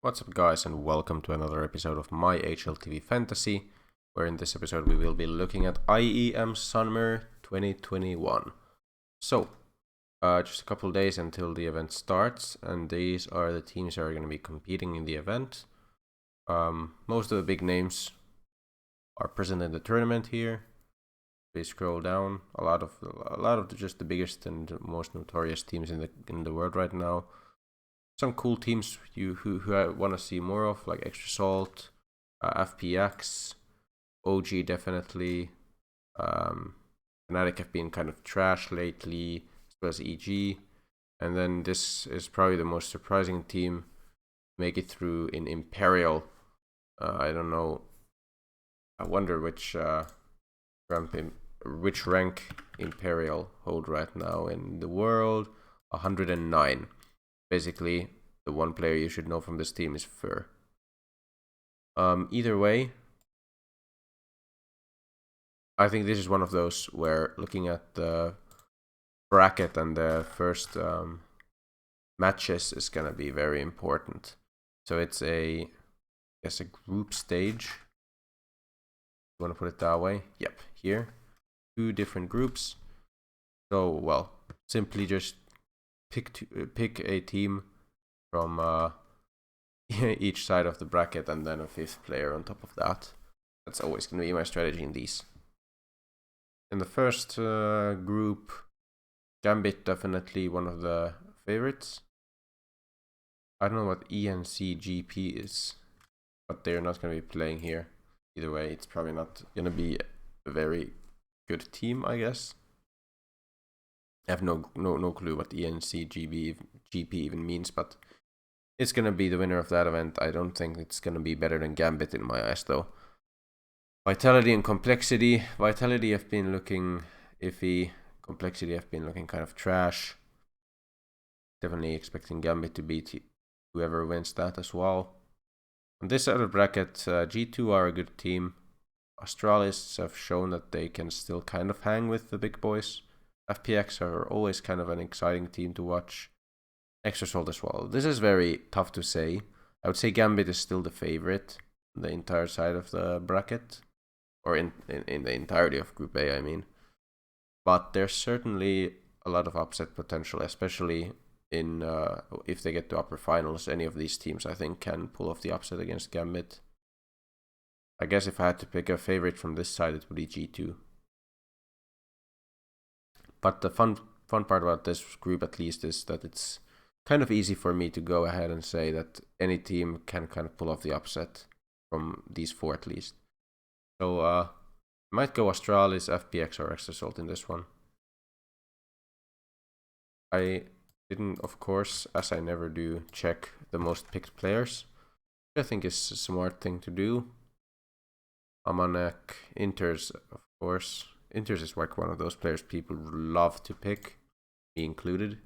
What's up guys, and welcome to another episode of my HLTV Fantasy, where in this episode we will be looking at IEM Summer 2021. So, just a couple days until the event starts, and these are the teams that are going to be competing in the event. Most of the big names are present in the tournament here. Please scroll down. A lot of just the biggest and most notorious teams in the world right now. Some cool teams who I want to see more of, like Extra Salt, FPX, OG definitely. Fnatic have been kind of trash lately, as well as EG. And then this is probably the most surprising team make it through in Imperial. I don't know. I wonder which rank Imperial hold right now in the world. 109. Basically, the one player you should know from this team is Fur. Either way, I think this is one of those where looking at the bracket and the first matches is gonna be very important. So it's a group stage. You want to put it that way? Yep, here, 2 different groups. So well, simply just pick a team from each side of the bracket and then a 5th player on top of that. That's always going to be my strategy in these. In the first group, Gambit definitely one of the favorites. I don't know what ENCGP is, but they're not going to be playing here. Either way, it's probably not going to be a very good team, I guess. I have no clue what ENCGP even means, but it's gonna be the winner of that event. I don't think it's gonna be better than Gambit in my eyes, though. Vitality and Complexity. Vitality have been looking iffy. Complexity have been looking kind of trash. Definitely expecting Gambit to beat whoever wins that as well. On this side of the bracket, G2 are a good team. Astralis have shown that they can still kind of hang with the big boys. FPX are always kind of an exciting team to watch. Extra Salt as well. This is very tough to say. I would say Gambit is still the favorite on the entire side of the bracket. Or in the entirety of Group A, I mean. But there's certainly a lot of upset potential, especially in if they get to upper finals. Any of these teams, I think, can pull off the upset against Gambit. I guess if I had to pick a favorite from this side, it would be G2. But the fun part about this group, at least, is that it's kind of easy for me to go ahead and say that any team can kind of pull off the upset from these 4 at least. So I might go Astralis, FPX, or Extra Salt in this one. I didn't, of course, as I never do, check the most picked players, which I think is a smart thing to do. Amanek, Inters, of course. Inters is like one of those players people love to pick, me included.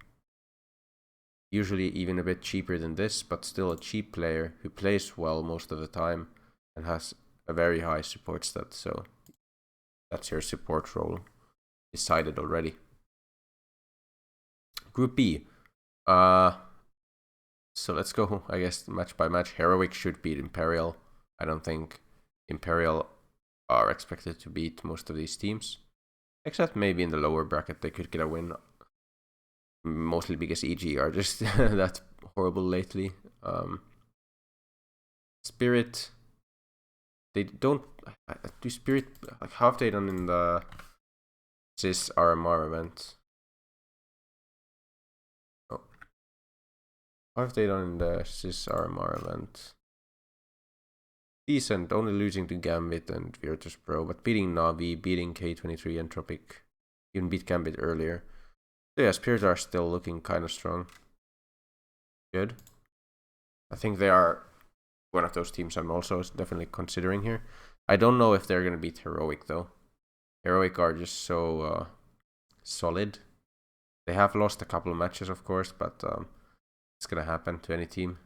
Usually even a bit cheaper than this, but still a cheap player who plays well most of the time and has a very high support stat, so that's your support role decided already. Group B. So let's go, I guess, match by match. Heroic should beat Imperial. I don't think Imperial are expected to beat most of these teams. Except maybe in the lower bracket they could get a win. Mostly because EG are just that horrible lately. Spirit, they don't do Spirit. Like, how have they done in the CIS RMR event? Oh, how have they done in the CIS RMR event? Decent, only losing to Gambit and Virtus Pro, but beating Navi, beating K23 Entropic, even beat Gambit earlier. So yeah, Spirit are still looking kind of strong. Good. I think they are one of those teams I'm also definitely considering here. I don't know if they're going to beat Heroic, though. Heroic are just so solid. They have lost a couple of matches, of course, but it's going to happen to any team.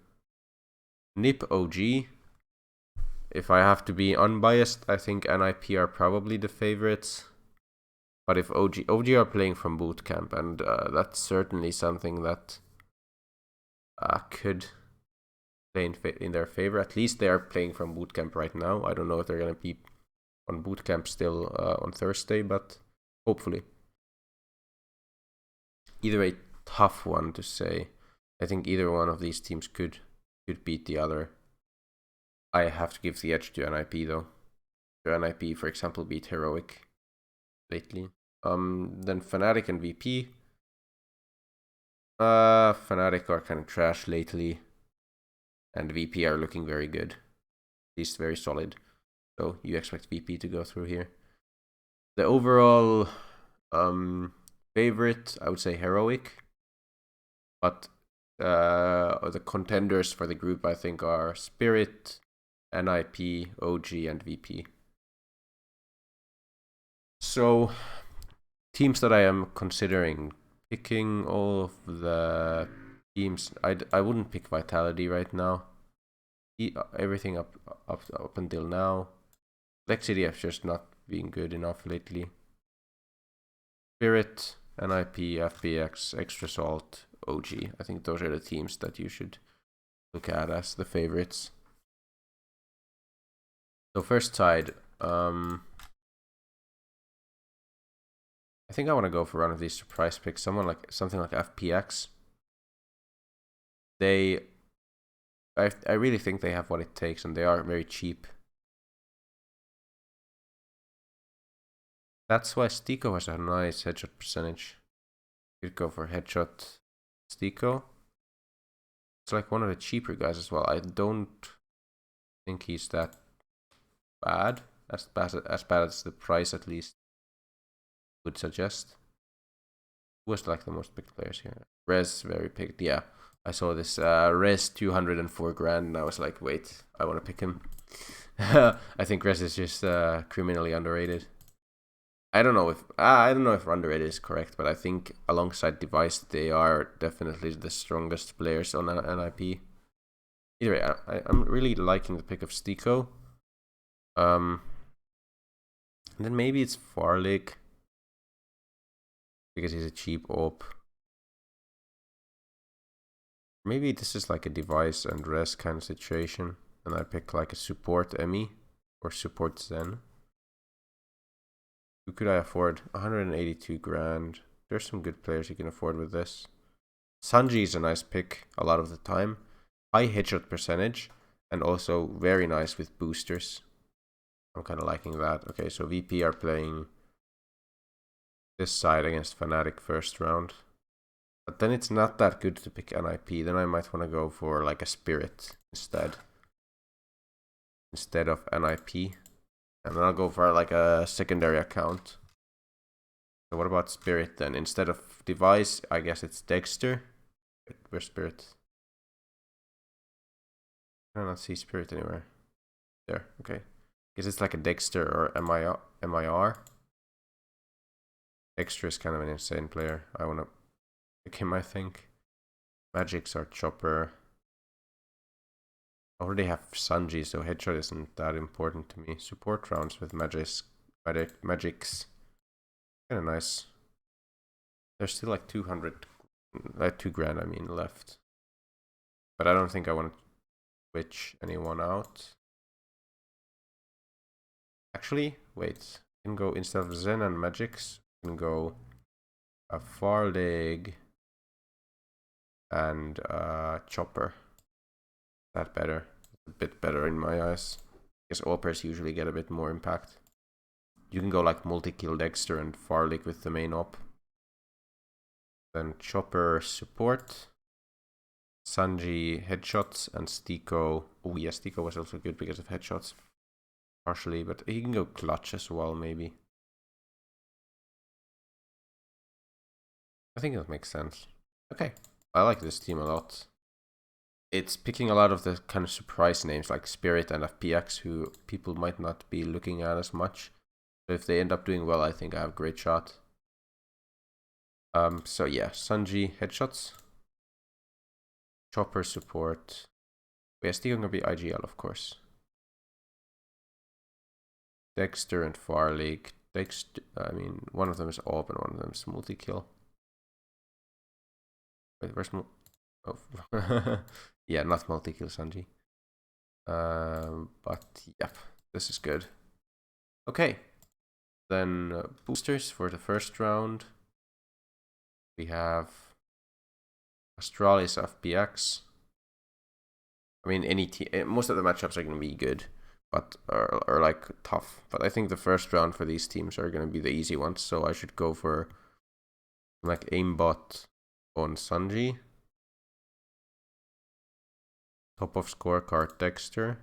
NIP OG. If I have to be unbiased, I think NIP are probably the favorites. But if OG are playing from bootcamp, and that's certainly something that could play in their favor. At least they are playing from bootcamp right now. I don't know if they're going to be on bootcamp still on Thursday, but hopefully. Either a tough one to say. I think either one of these teams could beat the other. I have to give the edge to NIP though. The NIP, for example, beat Heroic lately. Then Fnatic and VP. Fnatic are kind of trash lately, and VP are looking very good, at least very solid. So you expect VP to go through here. The overall favorite, I would say Heroic, but the contenders for the group I think are Spirit, NIP, OG, and VP. So teams that I am considering picking, all of the teams, I wouldn't pick Vitality right now. Everything up until now. Black City have just not been good enough lately. Spirit, NIP, FPX, Extra Salt, OG. I think those are the teams that you should look at as the favorites. So first side, I think I want to go for one of these surprise picks. Something like FPX. I really think they have what it takes, and they are very cheap. That's why Stico has a nice headshot percentage. Could go for headshot Stico. It's like one of the cheaper guys as well. I don't think he's that bad. As bad as the price at least would suggest. Who was like the most picked players here? Rez very picked. Yeah, I saw this Rez 204 grand, and I was like, wait, I want to pick him. I think Rez is just criminally underrated. I don't know if underrated is correct, but I think alongside Device, they are definitely the strongest players on NIP. Either way, I'm really liking the pick of Stico. And then maybe it's Farlig, because he's a cheap op. Maybe this is like a Device and Res kind of situation, and I pick like a support Emmy or support Zen. Who could I afford? 182 grand. There's some good players you can afford with this. Sanji is a nice pick a lot of the time. High headshot percentage, and also very nice with boosters. I'm kind of liking that. Okay, so VP are playing this side against Fnatic first round. But then it's not that good to pick NIP. Then I might want to go for like a Spirit instead of NIP. And then I'll go for like a secondary account. So what about Spirit then? Instead of Device, I guess it's Dexter. Where's Spirit? I don't see Spirit anywhere. There, okay. Guess it's like a Dexter or MIR. Dexter is kind of an insane player. I want to pick him, I think. Magics are Chopper. I already have Sanji, so headshot isn't that important to me. Support rounds with Magics. Kind of nice. There's still like 200, like 2 grand, I mean, left. But I don't think I want to switch anyone out. Actually, wait. I can go, instead of Zen and Magics, I can go a Farlig and Chopper. That better. A bit better in my eyes. Because OPers usually get a bit more impact. You can go like multi-kill Dexter and Farlig with the main op. Then Chopper support. Sanji headshots and Stico. Oh yeah, Stico was also good because of headshots. Partially, but he can go clutch as well, maybe. I think that makes sense. Okay, I like this team a lot. It's picking a lot of the kind of surprise names like Spirit and FPX, who people might not be looking at as much. So if they end up doing well, I think I have a great shot. So yeah, Sanji headshots. Chopper support. Yeah, still gonna be IGL, of course. Dexter and Farlig. Dexter, I mean, one of them is AWP and one of them is multi-kill. Wait, where's oh. Yeah, not multi-kill Sanji. But yep, this is good. Okay, then boosters for the first round. We have Astralis FPX. I mean, any team, most of the matchups are going to be good, but are like tough. But I think the first round for these teams are going to be the easy ones. So I should go for like aimbot on Sanji. Top of scorecard Dexter.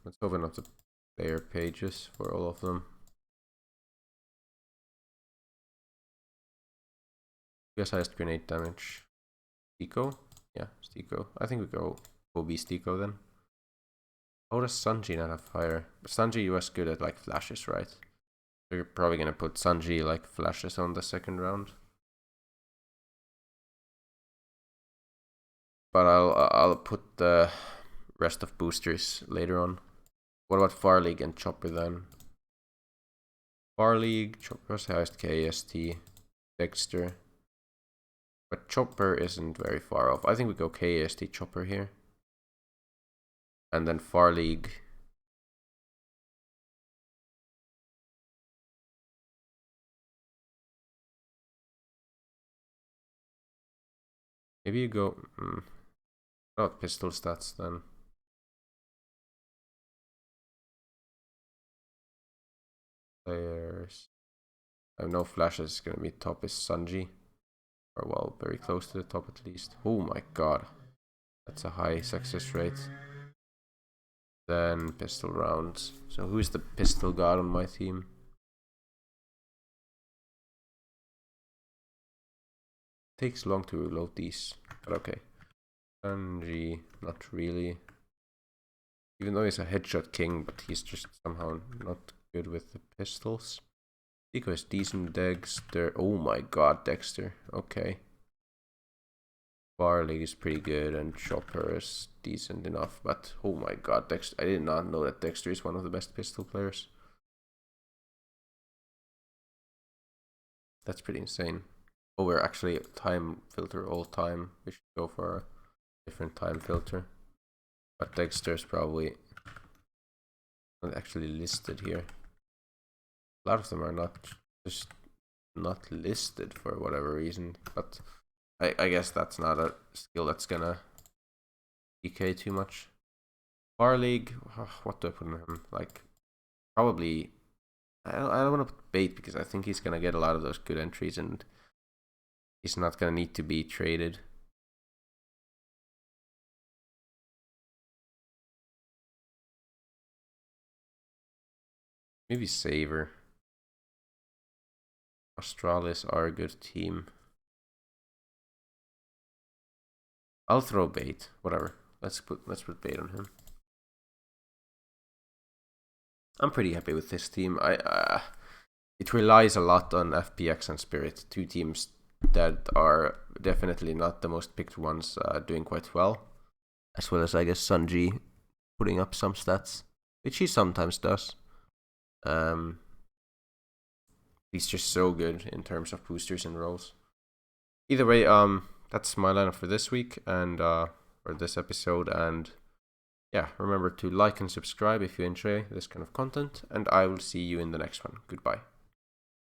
Let's open up the player pages for all of them. Guess highest grenade damage. Stiko? Yeah, Stiko. I think we go OB Stiko then. How does Sanji not have fire? Sanji was good at like flashes, right? So you're probably gonna put Sanji like flashes on the second round. But I'll put the rest of boosters later on. What about Far League and Chopper then? Far League, Chopper's highest KST, Dexter. But Chopper isn't very far off. I think we go KST Chopper here. And then Far League. Maybe you go... Not pistol stats then. Players. I have no flashes. Gonna be top is Sanji. Or well, very close to the top at least. Oh my god. That's a high success rate. Then pistol rounds. So who's the pistol god on my team? Takes long to reload these, but okay. Sanji, not really. Even though he's a headshot king, but he's just somehow not good with the pistols. Nico is decent. Dexter. Oh my god, Dexter. Okay. Barley is pretty good, and Chopper is decent enough, but oh my god, Dexter. I did not know that Dexter is one of the best pistol players. That's pretty insane. Oh, we're actually time filter all time. We should go for a different time filter. But Dexter's probably not actually listed here. A lot of them are not just not listed for whatever reason. But I guess that's not a skill that's gonna decay too much. Bar League, what do I put on him? Like, probably... I don't want to put bait because I think he's gonna get a lot of those good entries and he's not gonna need to be traded. Maybe Saver. Australis are a good team. I'll throw bait. Whatever. Let's put bait on him. I'm pretty happy with this team. It relies a lot on FPX and Spirit, two teams that are definitely not the most picked ones, doing quite well. As well as, I guess, Sanji putting up some stats, which he sometimes does. He's just so good in terms of boosters and rolls. Either way, that's my lineup for this week and for this episode. And yeah, remember to like and subscribe if you enjoy this kind of content. And I will see you in the next one. Goodbye.